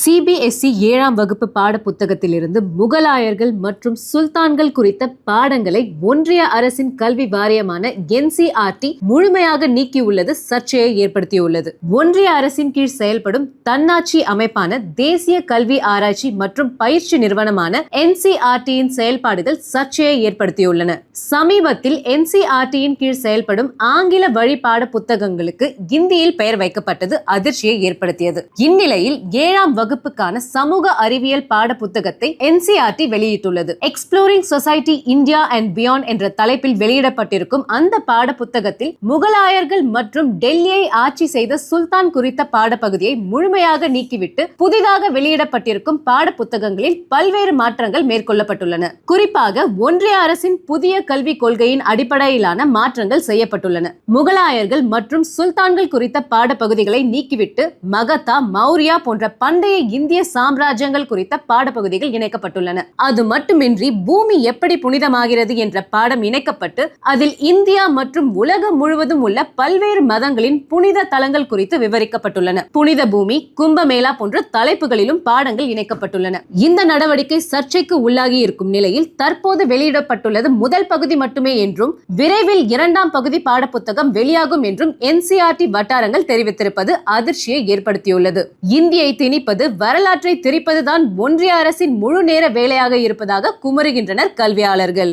CBSE 7ஆம் வகுப்பு பாட புத்தகத்திலிருந்து முகலாயர்கள் மற்றும் சுல்தான்கள் குறித்த பாடங்களை ஒன்றிய அரசின் கல்வி வாரியமான NCERT முழுமையாக நீக்கியுள்ளது சர்ச்சையை ஏற்படுத்தியுள்ளது. ஒன்றிய அரசின் கீழ் செயல்படும் தன்னாட்சி அமைப்பான தேசிய கல்வி ஆராய்ச்சி மற்றும் பயிற்சி நிறுவனமான NCERT-யின் செயல்பாடுகள் சர்ச்சையை ஏற்படுத்தியுள்ளன. சமீபத்தில் NCERT-யின் கீழ் செயல்படும் ஆங்கில வழி பாட புத்தகங்களுக்கு இந்தியில் பெயர் வைக்கப்பட்டது அதிர்ச்சியை ஏற்படுத்தியது. இந்நிலையில் 7ஆம் வகுப்புக்கான சமூக அறிவியல் பாட புத்தகத்தை NCERT வெளியிட்டுள்ளது. Exploring society India and beyond என்ற தலைப்பில் வெளியிடப்பட்டிருக்கும் அந்த பாட புத்தகத்தில் முகலாயர்கள் மற்றும் டெல்லியை ஆட்சி செய்த சுல்தான் குறித்த பாடப்பகுதியை முழுமையாக நீக்கிவிட்டு புதிதாக வெளியிடப்பட்டிருக்கும் பாட புத்தகங்களில் பல்வேறு மாற்றங்கள் மேற்கொள்ளப்பட்டுள்ளன. குறிப்பாக ஒன்றிய அரசின் புதிய கல்விக் கொள்கையின் அடிப்படையிலான மாற்றங்கள் செய்யப்பட்டுள்ளன. முகலாயர்கள் மற்றும் சுல்தான்கள் குறித்த பாடப்பகுதிகளை நீக்கிவிட்டு மகதா, மௌரியா போன்ற பண்டைய இந்திய சாம்ராஜ்யங்கள் குறித்த பாடப்பகுதிகள் இணைக்கப்பட்டுள்ளன. அது மட்டுமின்றி பூமி எப்படி புனிதமாகிறது என்ற பாடம் இணைக்கப்பட்டு அதில் இந்தியா மற்றும் உலகம் முழுவதும் உள்ள பல்வேறு மதங்களின் புனித தலங்கள் குறித்து விவரிக்கப்பட்டுள்ளன. புனித பூமி, கும்பமேளா போன்ற தலைப்புகளிலும் பாடங்கள் இணைக்கப்பட்டுள்ளன. இந்த நடவடிக்கை சர்ச்சைக்கு உள்ளாகி இருக்கும் நிலையில் தற்போது வெளியிடப்பட்டுள்ளது முதல் பகுதி மட்டுமே என்றும் விரைவில் 2ஆம் பகுதி பாடப்புத்தகம் வெளியாகும் என்றும் NCERT வட்டாரங்கள் தெரிவித்திருப்பது அதிர்ச்சியை ஏற்படுத்தியுள்ளது. இந்தியை திணிப்பது, வரலாற்றை திரிப்பதுதான் ஒன்றிய அரசின் முழு நேர வேலையாக இருப்பதாக குமுறுகின்றனர் கல்வியாளர்கள்.